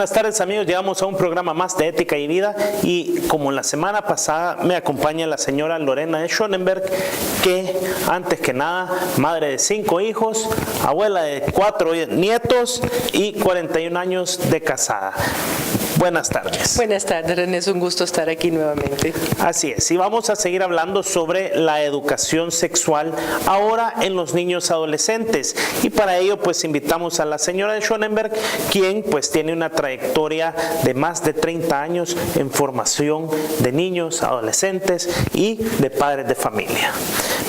Buenas tardes, amigos. Llegamos a un programa más de Ética y Vida y como la semana pasada me acompaña la señora Lorena de Schonenberg, que antes que nada, madre de 5 hijos, abuela de 4 nietos y 41 años de casada. Buenas tardes. Buenas tardes, René. Es un gusto estar aquí nuevamente. Así es. Y vamos a seguir hablando sobre la educación sexual ahora en los niños adolescentes. Y para ello, pues invitamos a la señora de Schonenberg, quien pues tiene una trayectoria de más de 30 años en formación de niños, adolescentes y de padres de familia.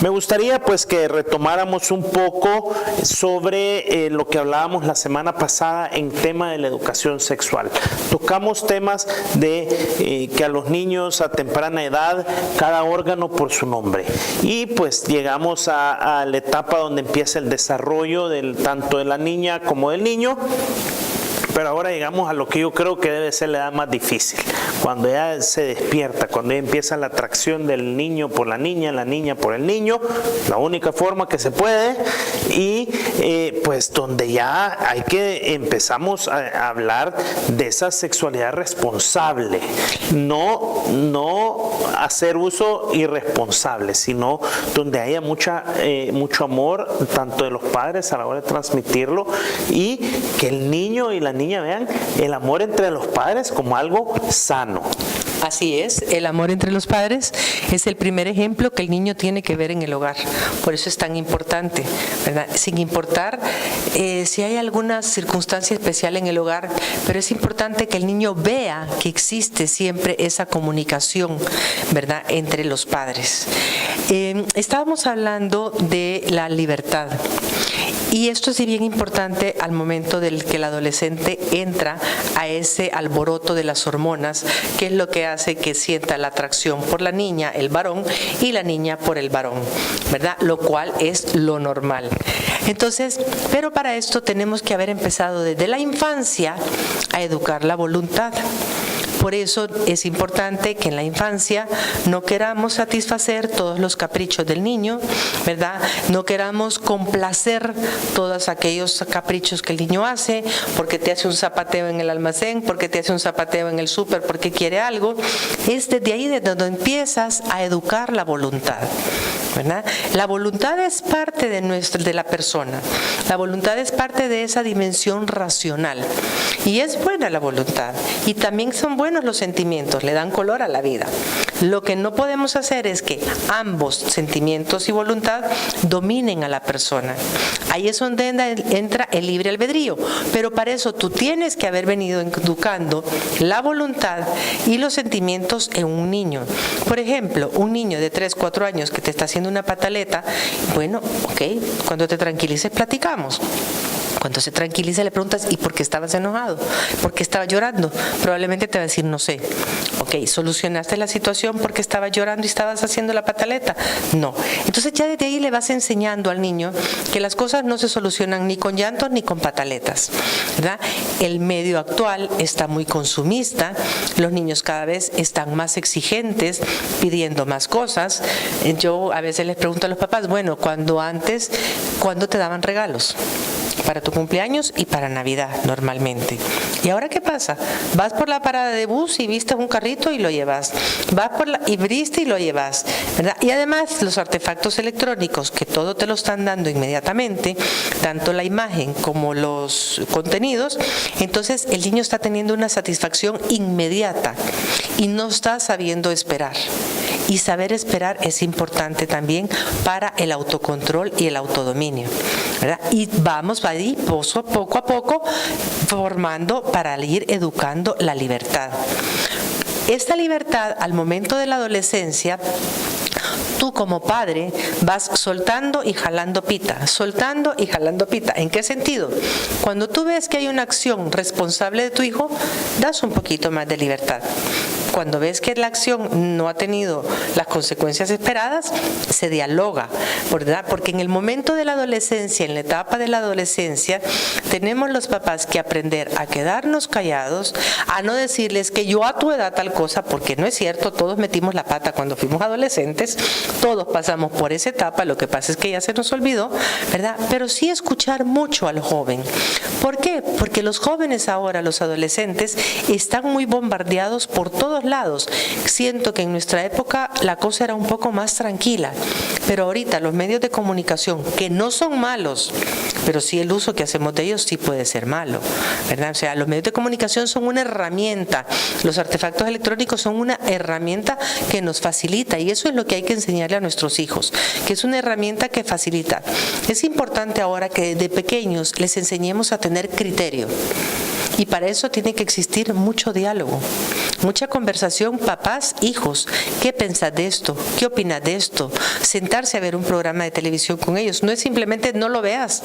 Me gustaría pues que retomáramos un poco sobre lo que hablábamos la semana pasada en tema de la educación sexual. Tocamos temas de que a los niños a temprana edad cada órgano por su nombre y pues llegamos a la etapa donde empieza el desarrollo tanto de la niña como del niño. Pero ahora llegamos a lo que yo creo que debe ser la edad más difícil, cuando ya se despierta, cuando ya empieza la atracción del niño por la niña por el niño, la única forma que se puede, y pues donde ya empezamos a hablar de esa sexualidad responsable, no hacer uso irresponsable, sino donde haya mucho amor, tanto de los padres a la hora de transmitirlo, y que el niño y la niña vean el amor entre los padres como algo sano. Así es, el amor entre los padres es el primer ejemplo que el niño tiene que ver en el hogar. Por eso es tan importante, ¿verdad? Sin importar si hay alguna circunstancia especial en el hogar, pero es importante que el niño vea que existe siempre esa comunicación, ¿verdad?, entre los padres. Estábamos hablando de la libertad. Y esto es bien importante al momento del que el adolescente entra a ese alboroto de las hormonas, que es lo que hace que sienta la atracción por la niña, el varón, y la niña por el varón, ¿verdad? Lo cual es lo normal. Entonces, pero para esto tenemos que haber empezado desde la infancia a educar la voluntad. Por eso es importante que en la infancia no queramos satisfacer todos los caprichos del niño, ¿verdad? No queramos complacer todos aquellos caprichos que el niño hace, porque te hace un zapateo en el almacén, porque te hace un zapateo en el súper, porque quiere algo. Es desde ahí desde donde empiezas a educar la voluntad, ¿verdad? La voluntad es parte de la persona. La voluntad es parte de esa dimensión racional. Y es buena la voluntad. Y también son buenos los sentimientos, le dan color a la vida. Lo que no podemos hacer es que ambos sentimientos y voluntad dominen a la persona. Ahí es donde entra el libre albedrío. Pero para eso tú tienes que haber venido educando la voluntad y los sentimientos en un niño. Por ejemplo, un niño de 3, 4 años que te está haciendo una pataleta, bueno, ok, cuando te tranquilices platicamos. Cuando se tranquiliza le preguntas, ¿y por qué estabas enojado? ¿Por qué estabas llorando? Probablemente te va a decir, no sé. Ok, ¿solucionaste la situación porque estabas llorando y estabas haciendo la pataleta? No. Entonces ya desde ahí le vas enseñando al niño que las cosas no se solucionan ni con llantos ni con pataletas, ¿verdad? El medio actual está muy consumista, los niños cada vez están más exigentes, pidiendo más cosas. Yo a veces les pregunto a los papás, bueno, ¿cuándo te daban regalos? Para tu cumpleaños y para Navidad normalmente. ¿Y ahora qué pasa? Vas por la parada de bus y viste un carrito y lo llevas. Y viste y lo llevas, ¿verdad? Y además los artefactos electrónicos que todo te lo están dando inmediatamente, tanto la imagen como los contenidos, entonces el niño está teniendo una satisfacción inmediata y no está sabiendo esperar. Y saber esperar es importante también para el autocontrol y el autodominio, ¿verdad? Y vamos ahí poco a poco formando para ir educando la libertad. Esta libertad al momento de la adolescencia, tú como padre vas soltando y jalando pita, soltando y jalando pita. ¿En qué sentido? Cuando tú ves que hay una acción responsable de tu hijo, das un poquito más de libertad. Cuando ves que la acción no ha tenido las consecuencias esperadas, se dialoga, ¿verdad? Porque en el momento de la adolescencia, en la etapa de la adolescencia, tenemos los papás que aprender a quedarnos callados, a no decirles que yo a tu edad tal cosa, porque no es cierto, todos metimos la pata cuando fuimos adolescentes, todos pasamos por esa etapa, lo que pasa es que ya se nos olvidó, ¿verdad? Pero sí escuchar mucho al joven. ¿Por qué? Porque los jóvenes ahora, los adolescentes, están muy bombardeados por todos lados. Siento que en nuestra época la cosa era un poco más tranquila, pero ahorita los medios de comunicación, que no son malos, pero sí el uso que hacemos de ellos sí puede ser malo, ¿verdad? O sea, los medios de comunicación son una herramienta, los artefactos electrónicos son una herramienta que nos facilita, y eso es lo que hay que enseñarle a nuestros hijos, que es una herramienta que facilita. Es importante ahora que de pequeños les enseñemos a tener criterio. Y para eso tiene que existir mucho diálogo, mucha conversación, papás, hijos. ¿Qué pensás de esto? ¿Qué opinas de esto? Sentarse a ver un programa de televisión con ellos. No es simplemente no lo veas,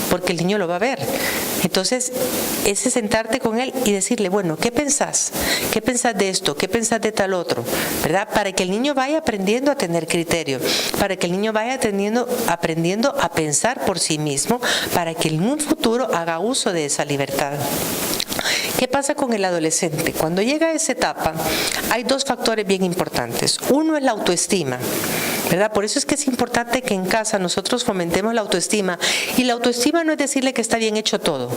porque el niño lo va a ver. Entonces, ese sentarte con él y decirle, bueno, ¿qué pensás? ¿Qué pensás de esto? ¿Qué pensás de tal otro? ¿Verdad? Para que el niño vaya aprendiendo a tener criterio, para que el niño vaya aprendiendo a pensar por sí mismo, para que en un futuro haga uso de esa libertad. ¿Qué pasa con el adolescente? Cuando llega a esa etapa, hay dos factores bien importantes. Uno es la autoestima, ¿verdad? Por eso es que es importante que en casa nosotros fomentemos la autoestima. Y la autoestima no es decirle que está bien hecho todo.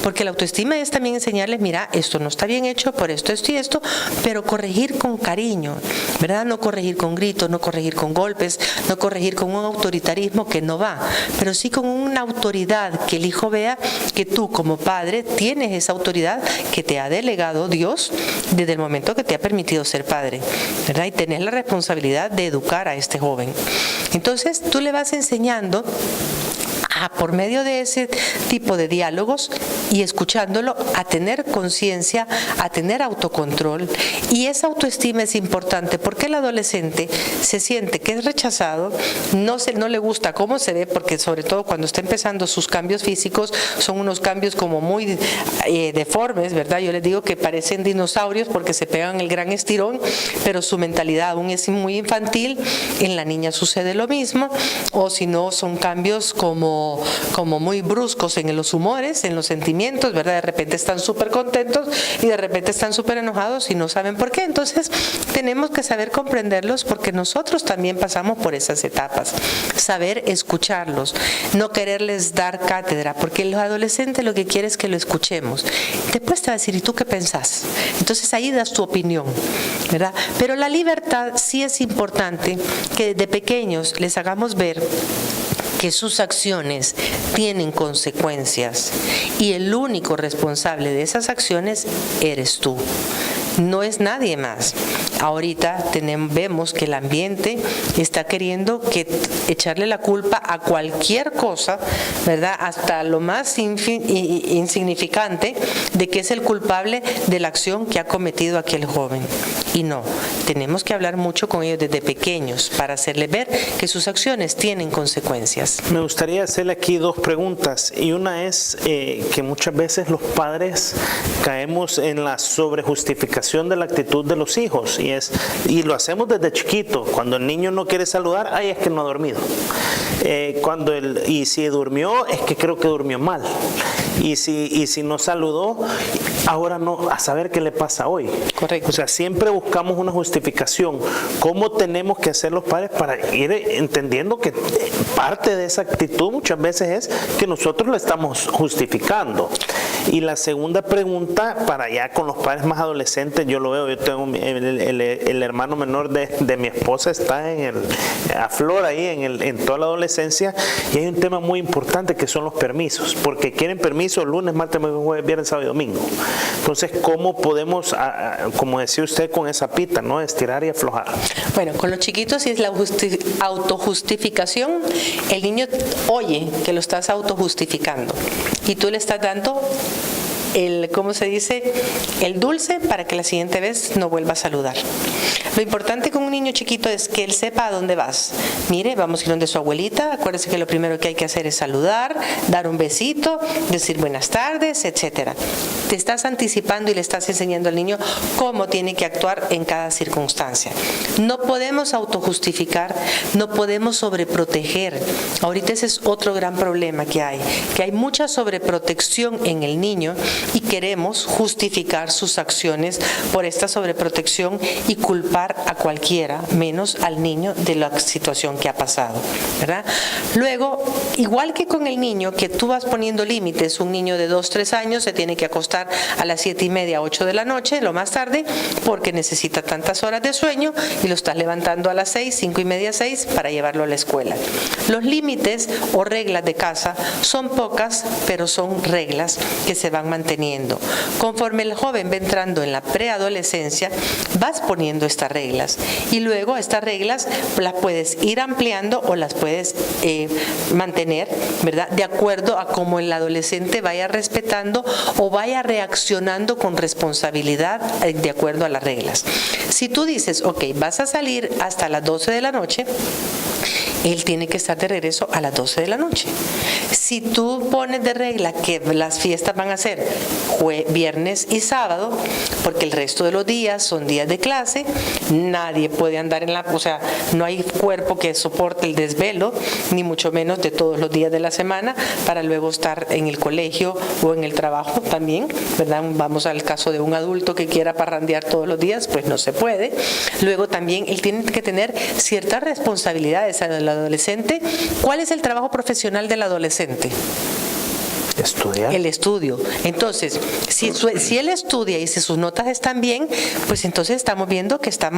Porque la autoestima es también enseñarles, mira, esto no está bien hecho por esto, esto y esto, pero corregir con cariño, ¿verdad? No corregir con gritos, no corregir con golpes, no corregir con un autoritarismo que no va, pero sí con una autoridad que el hijo vea que tú como padre tienes esa autoridad que te ha delegado Dios desde el momento que te ha permitido ser padre, ¿verdad? Y tenés la responsabilidad de educar a este joven. Entonces tú le vas enseñando por medio de ese tipo de diálogos y escuchándolo, a tener conciencia, a tener autocontrol. Y esa autoestima es importante porque el adolescente se siente que es rechazado, no le gusta cómo se ve, porque sobre todo cuando está empezando sus cambios físicos son unos cambios como muy deformes, ¿verdad? Yo les digo que parecen dinosaurios porque se pegan el gran estirón, pero su mentalidad aún es muy infantil. En la niña sucede lo mismo, o si no son cambios como muy bruscos en los humores, en los sentimientos, ¿verdad? De repente están súper contentos y de repente están súper enojados y no saben por qué. Entonces tenemos que saber comprenderlos porque nosotros también pasamos por esas etapas. Saber escucharlos, no quererles dar cátedra, porque los adolescentes lo que quieren es que lo escuchemos. Después te va a decir, ¿y tú qué pensás? Entonces ahí das tu opinión, ¿verdad? Pero la libertad sí es importante que desde pequeños les hagamos ver que sus acciones tienen consecuencias y el único responsable de esas acciones eres tú. No es nadie más. Ahorita vemos que el ambiente está queriendo echarle la culpa a cualquier cosa, ¿verdad? Hasta lo más insignificante de que es el culpable de la acción que ha cometido aquel joven. Y no, tenemos que hablar mucho con ellos desde pequeños para hacerles ver que sus acciones tienen consecuencias. Me gustaría hacerle aquí dos preguntas, y una es que muchas veces los padres caemos en la sobrejustificación de la actitud de los hijos, y lo hacemos desde chiquito. Cuando el niño no quiere saludar, ay, es que no ha dormido. Y si durmió, es que creo que durmió mal. Y si no saludó, ahora no, a saber qué le pasa hoy. Correcto. O sea, siempre buscamos una justificación. ¿Cómo tenemos que hacer los padres para ir entendiendo que parte de esa actitud muchas veces es que nosotros la estamos justificando? Y la segunda pregunta, para ya con los padres más adolescentes, yo lo veo, yo tengo el hermano menor de mi esposa, está a flor ahí en toda la adolescencia, y hay un tema muy importante que son los permisos, porque quieren permiso lunes, martes, jueves, viernes, sábado y domingo. Entonces, ¿cómo podemos, como decía usted, con esa pita, ¿no? Estirar y aflojar? Bueno, con los chiquitos, si es la autojustificación, el niño oye que lo estás autojustificando y tú le estás dando ¿cómo se dice? El dulce para que la siguiente vez no vuelva a saludar. Lo importante con un niño chiquito es que él sepa a dónde vas. Mire, vamos a ir donde su abuelita. Acuérdese que lo primero que hay que hacer es saludar, dar un besito, decir buenas tardes, etcétera. Te estás anticipando y le estás enseñando al niño cómo tiene que actuar en cada circunstancia. No podemos autojustificar, no podemos sobreproteger. Ahorita ese es otro gran problema que hay mucha sobreprotección en el niño y queremos justificar sus acciones por esta sobreprotección y culpar a cualquiera, menos al niño de la situación que ha pasado, ¿verdad? Luego, igual que con el niño, que tú vas poniendo límites, un niño de 2, 3 años se tiene que acostar a las 7:30, 8 de la noche, lo más tarde, porque necesita tantas horas de sueño y lo estás levantando a las 6, 5:30, 6 para llevarlo a la escuela. Los límites o reglas de casa son pocas, pero son reglas que se van manteniendo. Conforme el joven va entrando en la preadolescencia, vas poniendo estas reglas y luego estas reglas las puedes ir ampliando o las puedes mantener, ¿verdad? De acuerdo a cómo el adolescente vaya respetando o vaya reaccionando con responsabilidad de acuerdo a las reglas. Si tú dices, ok, vas a salir hasta las 12 de la noche, él tiene que estar de regreso a las 12 de la noche. Si tú pones de regla que las fiestas van a ser viernes y sábado, porque el resto de los días son días de clase, nadie puede andar no hay cuerpo que soporte el desvelo, ni mucho menos de todos los días de la semana, para luego estar en el colegio o en el trabajo también, ¿verdad? Vamos al caso de un adulto que quiera parrandear todos los días, pues no se puede. Luego también él tiene que tener ciertas responsabilidades al adolescente. ¿Cuál es el trabajo profesional del adolescente? Estudiar. El estudio. Entonces, si él estudia y si sus notas están bien, pues entonces estamos viendo que está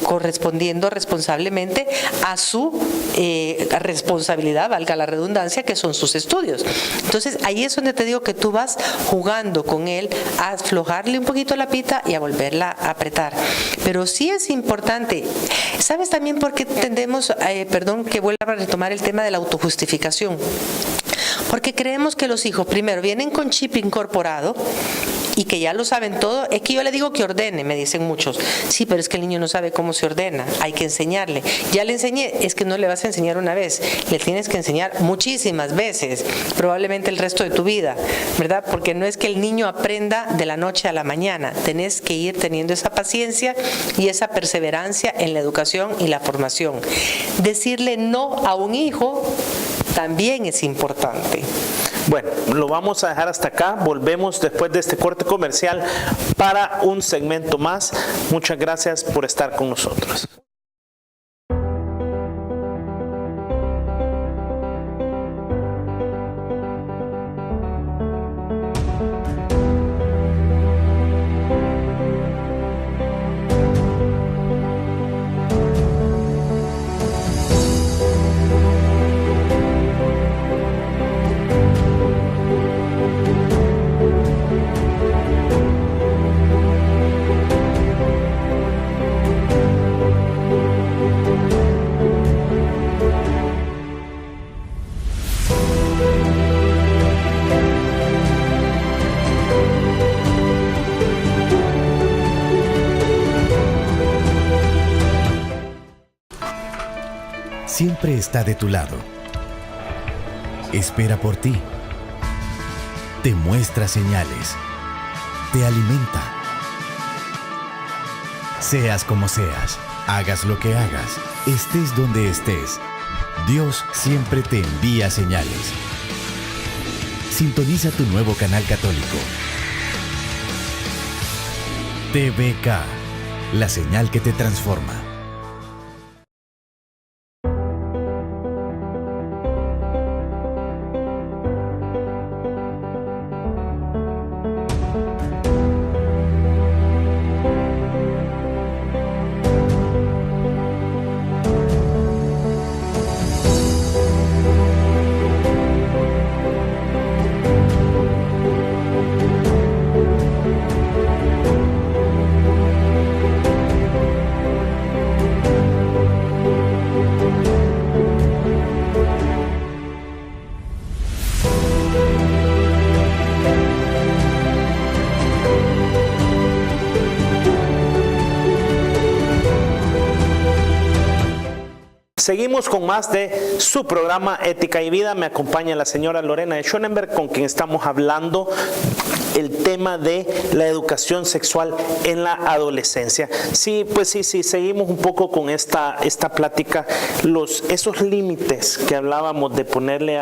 correspondiendo responsablemente a su responsabilidad, valga la redundancia, que son sus estudios. Entonces, ahí es donde te digo que tú vas jugando con él a aflojarle un poquito la pita y a volverla a apretar. Pero sí es importante. ¿Sabes también por qué tendemos, que vuelva a retomar el tema de la autojustificación? Porque creemos que los hijos, primero, vienen con chip incorporado y que ya lo saben todo. Es que yo le digo que ordene, me dicen muchos. Sí, pero es que el niño no sabe cómo se ordena, hay que enseñarle. Ya le enseñé, es que no le vas a enseñar una vez, le tienes que enseñar muchísimas veces, probablemente el resto de tu vida, ¿verdad? Porque no es que el niño aprenda de la noche a la mañana, tenés que ir teniendo esa paciencia y esa perseverancia en la educación y la formación. Decirle no a un hijo también es importante. Bueno, lo vamos a dejar hasta acá. Volvemos después de este corte comercial para un segmento más. Muchas gracias por estar con nosotros. Siempre está de tu lado. Espera por ti. Te muestra señales. Te alimenta. Seas como seas, hagas lo que hagas, estés donde estés, Dios siempre te envía señales. Sintoniza tu nuevo canal católico. TVK, la señal que te transforma. Seguimos con más de su programa Ética y Vida. Me acompaña la señora Lorena de Schonenberg, con quien estamos hablando el tema de la educación sexual en la adolescencia. Sí, pues sí, seguimos un poco con esta plática, esos límites que hablábamos de ponerle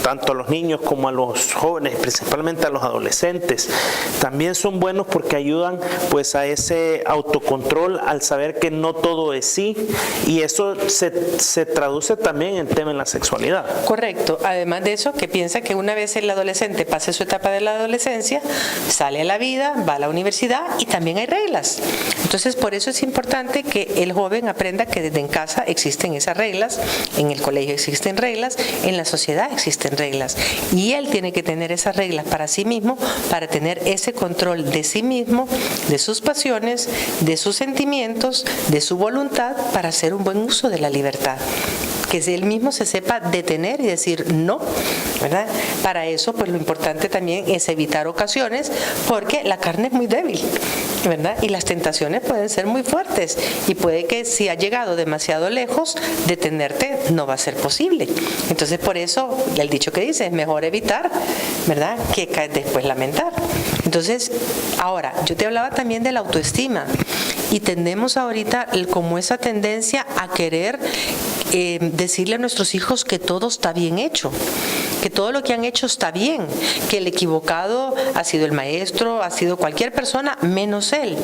tanto a los niños como a los jóvenes, principalmente a los adolescentes, también son buenos porque ayudan pues a ese autocontrol, al saber que no todo es sí, y eso se traduce también en tema en la sexualidad. Correcto. Además de eso, que piensa que una vez el adolescente pase su etapa de la adolescencia, sale a la vida, va a la universidad y también hay reglas. Entonces, por eso es importante que el joven aprenda que desde en casa existen esas reglas, en el colegio existen reglas, en la sociedad existen reglas. Y él tiene que tener esas reglas para sí mismo, para tener ese control de sí mismo, de sus pasiones, de sus sentimientos, de su voluntad, para hacer un buen uso de la libertad. Que él mismo se sepa detener y decir no, ¿verdad? Para eso, pues lo importante también es evitar ocasiones, porque la carne es muy débil, ¿verdad? Y las tentaciones pueden ser muy fuertes, y puede que si ha llegado demasiado lejos, detenerte no va a ser posible. Entonces, por eso el dicho que dice, es mejor evitar, ¿verdad?, que después lamentar. Entonces, ahora, yo te hablaba también de la autoestima, y tenemos ahorita como esa tendencia a querer decirle a nuestros hijos que todo está bien hecho, que todo lo que han hecho está bien, que el equivocado ha sido el maestro, ha sido cualquier persona menos él.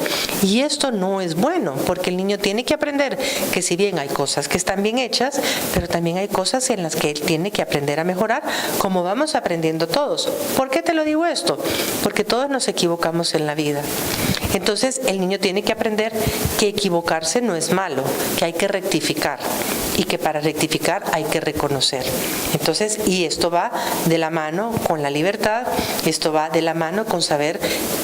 Y esto no es bueno, porque el niño tiene que aprender que si bien hay cosas que están bien hechas, pero también hay cosas en las que él tiene que aprender a mejorar, como vamos aprendiendo todos. ¿Por qué te lo digo esto? Porque todos nos equivocamos en la vida. Entonces el niño tiene que aprender que equivocarse no es malo, que hay que rectificar, y que para rectificar hay que reconocer. Entonces, y esto va de la mano con la libertad, esto va de la mano con saber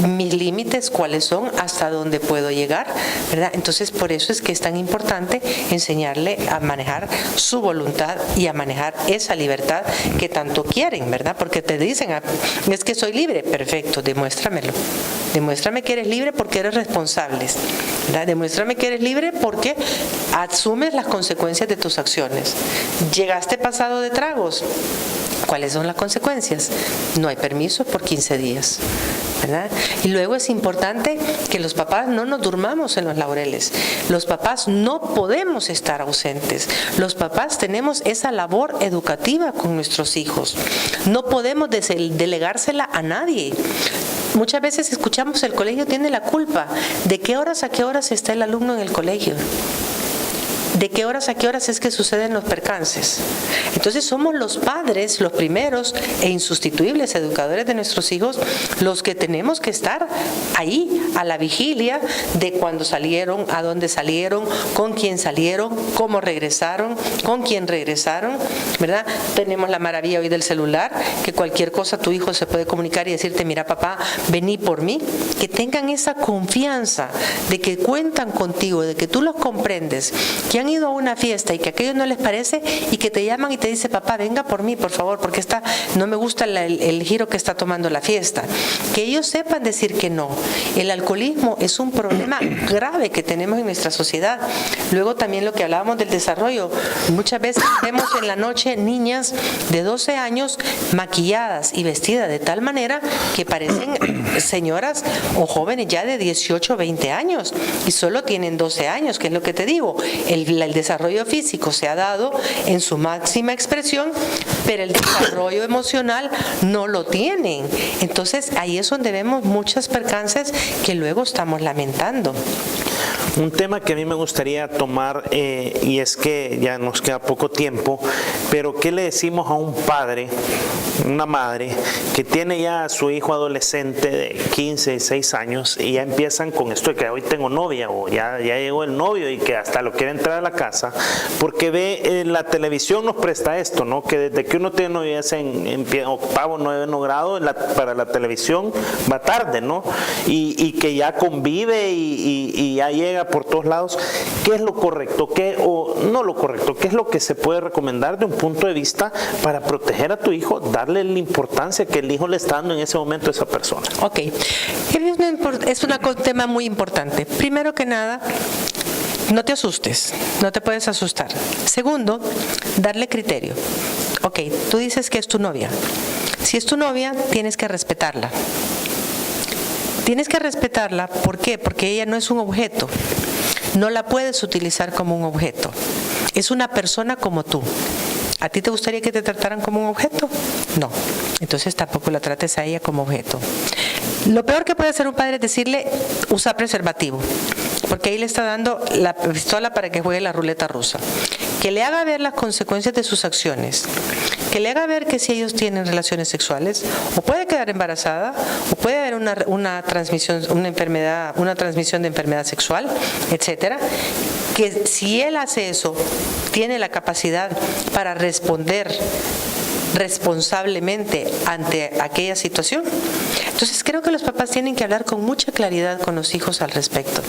mis límites, cuáles son, hasta dónde puedo llegar, ¿verdad? Entonces, por eso es que es tan importante enseñarle a manejar su voluntad y a manejar esa libertad que tanto quieren, ¿verdad? Porque te dicen, es que soy libre. Perfecto, demuéstramelo. Demuéstrame que eres libre porque eres responsable, ¿verdad? Demuéstrame que eres libre porque asumes las consecuencias de tus acciones. Llegaste pasado de tragos. ¿Cuáles son las consecuencias? No hay permiso por 15 días. ¿Verdad? Y luego es importante que los papás no nos durmamos en los laureles. Los papás no podemos estar ausentes. Los papás tenemos esa labor educativa con nuestros hijos. No podemos delegársela a nadie. Muchas veces escuchamos el colegio tiene la culpa. ¿De qué horas a qué horas está el alumno en el colegio? ¿De qué horas a qué horas es que suceden los percances? Entonces somos los padres, los primeros e insustituibles educadores de nuestros hijos, los que tenemos que estar ahí a la vigilia de cuándo salieron, a dónde salieron, con quién salieron, cómo regresaron, con quién regresaron, ¿verdad? Tenemos la maravilla hoy del celular, que cualquier cosa tu hijo se puede comunicar y decirte, mira papá, vení por mí. Que tengan esa confianza de que cuentan contigo, de que tú los comprendes, que han ido a una fiesta y que aquello no les parece y que te llaman y te dicen, papá, venga por mí, por favor, porque no me gusta el giro que está tomando la fiesta. Que ellos sepan decir que no. El alcoholismo es un problema grave que tenemos en nuestra sociedad. Luego también lo que hablábamos del desarrollo. Muchas veces vemos en la noche niñas de 12 años maquilladas y vestidas de tal manera que parecen señoras o jóvenes ya de 18 o 20 años y solo tienen 12 años, que es lo que te digo. El desarrollo físico se ha dado en su máxima expresión, pero el desarrollo emocional no lo tienen. Entonces ahí es donde vemos muchos percances que luego estamos lamentando. Un tema que a mí me gustaría tomar, y es que ya nos queda poco tiempo, pero ¿qué le decimos a un padre, una madre, que tiene ya a su hijo adolescente de 15, 16 años y ya empiezan con esto de que hoy tengo novia o ya llegó el novio y que hasta lo quiere entrar a la casa, porque ve la televisión nos presta esto, ¿no? Que desde que uno tiene novia en octavo, noveno grado, para la televisión va tarde, ¿no? Y que ya convive y ya llega por todos lados. ¿Qué es lo correcto? O no lo correcto? ¿Qué es lo que se puede recomendar de un punto de vista para proteger a tu hijo, darle la importancia que el hijo le está dando en ese momento a esa persona? Ok, es un tema muy importante. Primero que nada, no te asustes, no te puedes asustar. Segundo, darle criterio. Ok, tú dices que es tu novia. Si es tu novia, tienes que respetarla. Tienes que respetarla, ¿por qué? Porque ella no es un objeto. No la puedes utilizar como un objeto. Es una persona como tú. ¿A ti te gustaría que te trataran como un objeto? No. Entonces tampoco la trates a ella como objeto. Lo peor que puede hacer un padre es decirle, usa preservativo, porque ahí le está dando la pistola para que juegue la ruleta rusa. Que le haga ver las consecuencias de sus acciones. Que le haga ver que si ellos tienen relaciones sexuales, o puede quedar embarazada, o puede haber una transmisión de enfermedad sexual, etcétera. Que si él hace eso, tiene la capacidad para responder responsablemente ante aquella situación. Entonces creo que los papás tienen que hablar con mucha claridad con los hijos al respecto.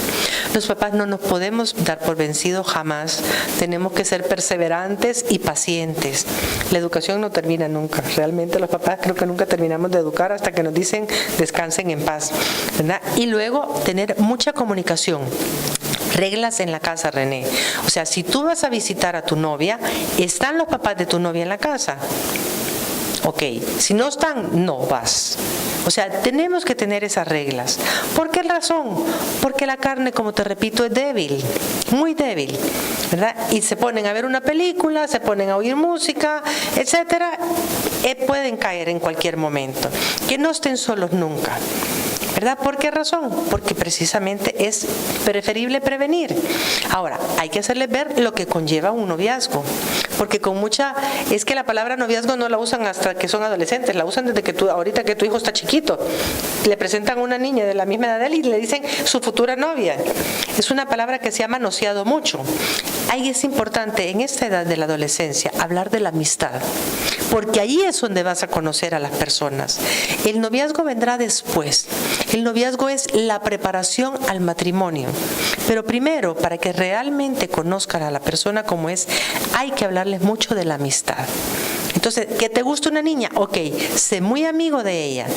Los papás no nos podemos dar por vencidos jamás. Tenemos que ser perseverantes y pacientes. La educación no termina nunca. Realmente los papás creo que nunca terminamos de educar hasta que nos dicen descansen en paz, ¿verdad? Y luego tener mucha comunicación. Reglas en la casa, René. O sea, si tú vas a visitar a tu novia, ¿están los papás de tu novia en la casa? Ok, si no están, no vas. O sea, tenemos que tener esas reglas. ¿Por qué razón? Porque la carne, como te repito, es débil, muy débil, ¿verdad? Y se ponen a ver una película, se ponen a oír música, etcétera, pueden caer en cualquier momento. Que no estén solos nunca, ¿verdad? ¿Por qué razón? Porque precisamente es preferible prevenir. Ahora, hay que hacerles ver lo que conlleva un noviazgo, porque es que la palabra noviazgo no la usan hasta que son adolescentes, la usan desde ahorita que tu hijo está chiquito. Le presentan a una niña de la misma edad de él y le dicen su futura novia. Es una palabra que se ha manoseado mucho. Ahí es importante en esta edad de la adolescencia hablar de la amistad, porque ahí es donde vas a conocer a las personas. El noviazgo vendrá después. El noviazgo es la preparación al matrimonio. Pero primero, para que realmente conozcan a la persona como es, hay que hablarles mucho de la amistad. Entonces, ¿que te gusta una niña? Ok, sé muy amigo de ella,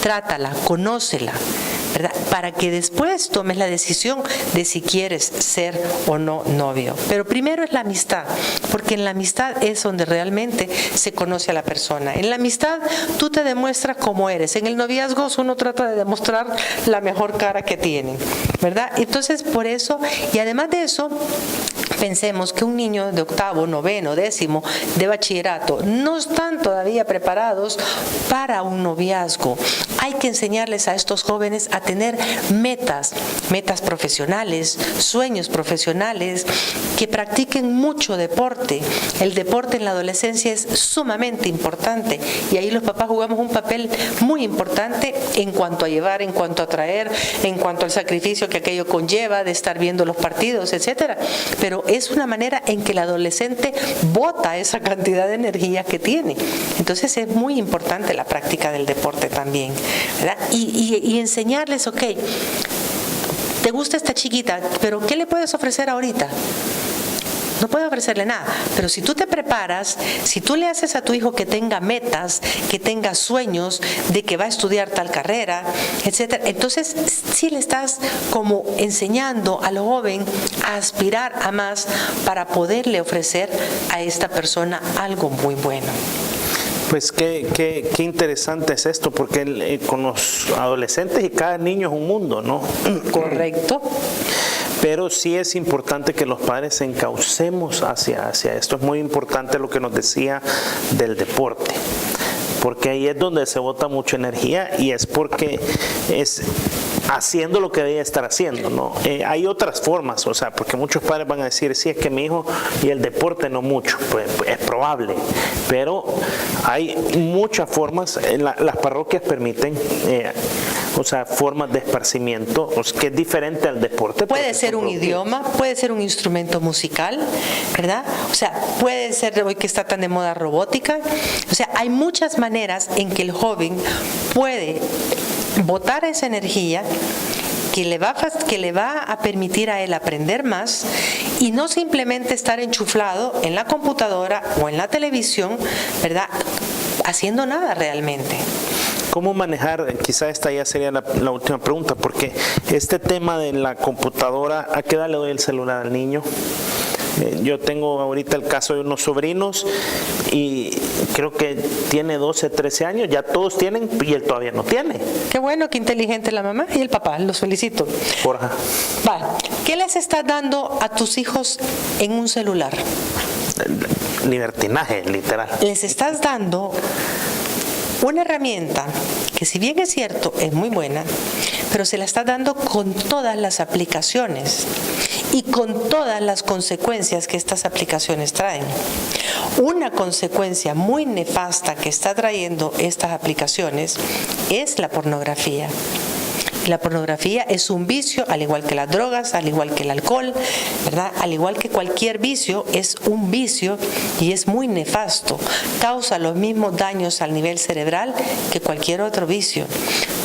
trátala, conócela, ¿verdad? Para que después tomes la decisión de si quieres ser o no novio. Pero primero es la amistad, porque en la amistad es donde realmente se conoce a la persona. En la amistad tú te demuestras cómo eres. En el noviazgo uno trata de demostrar la mejor cara que tiene, ¿verdad? Entonces, por eso, y además de eso, pensemos que un niño de octavo, noveno, décimo, de bachillerato, no están todavía preparados para un noviazgo. Hay que enseñarles a estos jóvenes a tener metas profesionales, sueños profesionales, que practiquen mucho deporte. El deporte en la adolescencia es sumamente importante y ahí los papás jugamos un papel muy importante en cuanto a llevar, en cuanto a traer, en cuanto al sacrificio que aquello conlleva de estar viendo los partidos, etcétera. Pero es una manera en que el adolescente bota esa cantidad de energía que tiene. Entonces es muy importante la práctica del deporte también, ¿verdad? Y enseñarles, ok, te gusta esta chiquita, pero ¿qué le puedes ofrecer ahorita? No puedo ofrecerle nada, pero si tú te preparas, si tú le haces a tu hijo que tenga metas, que tenga sueños de que va a estudiar tal carrera, etcétera, entonces sí le estás como enseñando al joven a aspirar a más para poderle ofrecer a esta persona algo muy bueno. Pues qué interesante es esto, porque con los adolescentes y cada niño es un mundo, ¿no? Correcto. Pero sí es importante que los padres encaucemos hacia esto. Es muy importante lo que nos decía del deporte, porque ahí es donde se bota mucha energía y es porque es haciendo lo que debe estar haciendo, ¿no? Hay otras formas, o sea, porque muchos padres van a decir, sí, es que mi hijo y el deporte no mucho, pues es probable, pero hay muchas formas, las parroquias permiten, o sea, formas de esparcimiento, o sea, que es diferente al deporte. Puede ser un idioma, puede ser un instrumento musical, ¿verdad? O sea, puede ser hoy que está tan de moda robótica, o sea, hay muchas maneras en que el joven puede botar esa energía que le va a permitir a él aprender más y no simplemente estar enchuflado en la computadora o en la televisión, ¿verdad? Haciendo nada realmente. ¿Cómo manejar? Quizá esta ya sería la última pregunta, porque este tema de la computadora, ¿a qué edad le doy el celular al niño? Yo tengo ahorita el caso de unos sobrinos y creo que tiene 12, 13 años, ya todos tienen y él todavía no tiene. Qué bueno, qué inteligente la mamá y el papá, los felicito. Porja. Va, ¿qué les estás dando a tus hijos en un celular? Libertinaje, literal. Les estás dando una herramienta que, si bien es cierto, es muy buena, pero se la está dando con todas las aplicaciones y con todas las consecuencias que estas aplicaciones traen. Una consecuencia muy nefasta que está trayendo estas aplicaciones es la pornografía. La pornografía es un vicio, al igual que las drogas, al igual que el alcohol, ¿verdad? Al igual que cualquier vicio, es un vicio y es muy nefasto. Causa los mismos daños al nivel cerebral que cualquier otro vicio.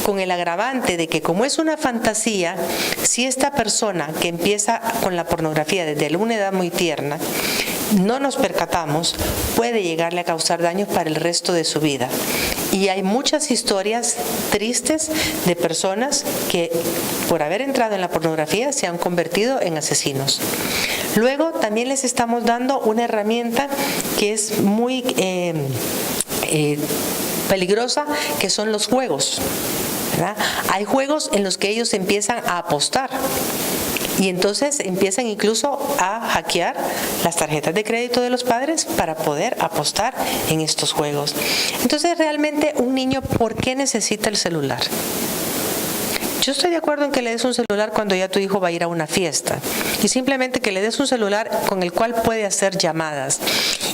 Con el agravante de que, como es una fantasía, si esta persona que empieza con la pornografía desde una edad muy tierna, no nos percatamos, puede llegarle a causar daños para el resto de su vida. Y hay muchas historias tristes de personas que, por haber entrado en la pornografía, se han convertido en asesinos. Luego también les estamos dando una herramienta que es muy peligrosa, que son los juegos, ¿verdad? Hay juegos en los que ellos empiezan a apostar. Y entonces empiezan incluso a hackear las tarjetas de crédito de los padres para poder apostar en estos juegos. Entonces, realmente, un niño, ¿por qué necesita el celular? Yo estoy de acuerdo en que le des un celular cuando ya tu hijo va a ir a una fiesta, y simplemente que le des un celular con el cual puede hacer llamadas,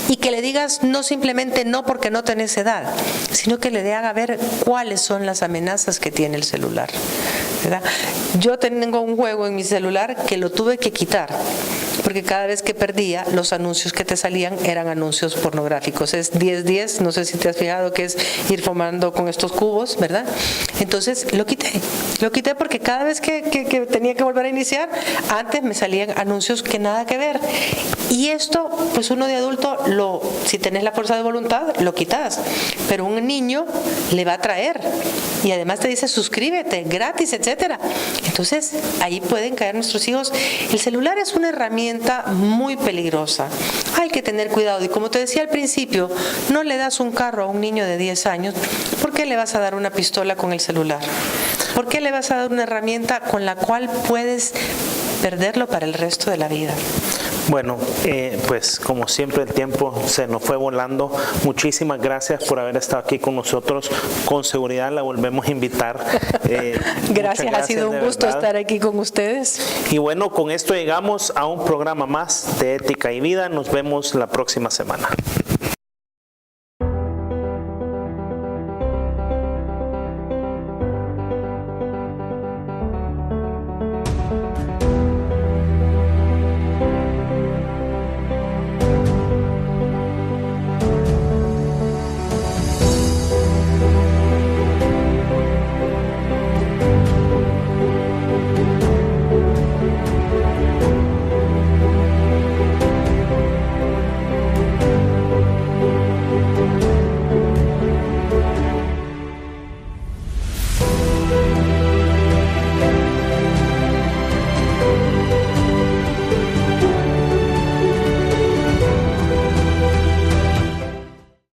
y que le digas no simplemente no porque no tenés edad, sino que le haga ver cuáles son las amenazas que tiene el celular, ¿verdad? Yo tengo un juego en mi celular que lo tuve que quitar, porque cada vez que perdía, los anuncios que te salían eran anuncios pornográficos. Es 10-10, no sé si te has fijado que es ir fumando con estos cubos, ¿verdad? Entonces lo quité porque cada vez que tenía que volver a iniciar, antes me salían anuncios que nada que ver. Y esto, pues uno de adulto, si tenés la fuerza de voluntad, lo quitas. Pero un niño le va a traer. Y además te dice suscríbete, gratis, etcétera. Entonces, ahí pueden caer nuestros hijos. El celular es una herramienta muy peligrosa. Hay que tener cuidado. Y como te decía al principio, no le das un carro a un niño de 10 años. ¿Por qué le vas a dar una pistola con el celular? ¿Por qué le vas a dar una herramienta con la cual puedes perderlo para el resto de la vida? Bueno, pues como siempre el tiempo se nos fue volando. Muchísimas gracias por haber estado aquí con nosotros. Con seguridad la volvemos a invitar. Gracias, ha sido un gusto estar aquí con ustedes. Y bueno, con esto llegamos a un programa más de Ética y Vida. Nos vemos la próxima semana.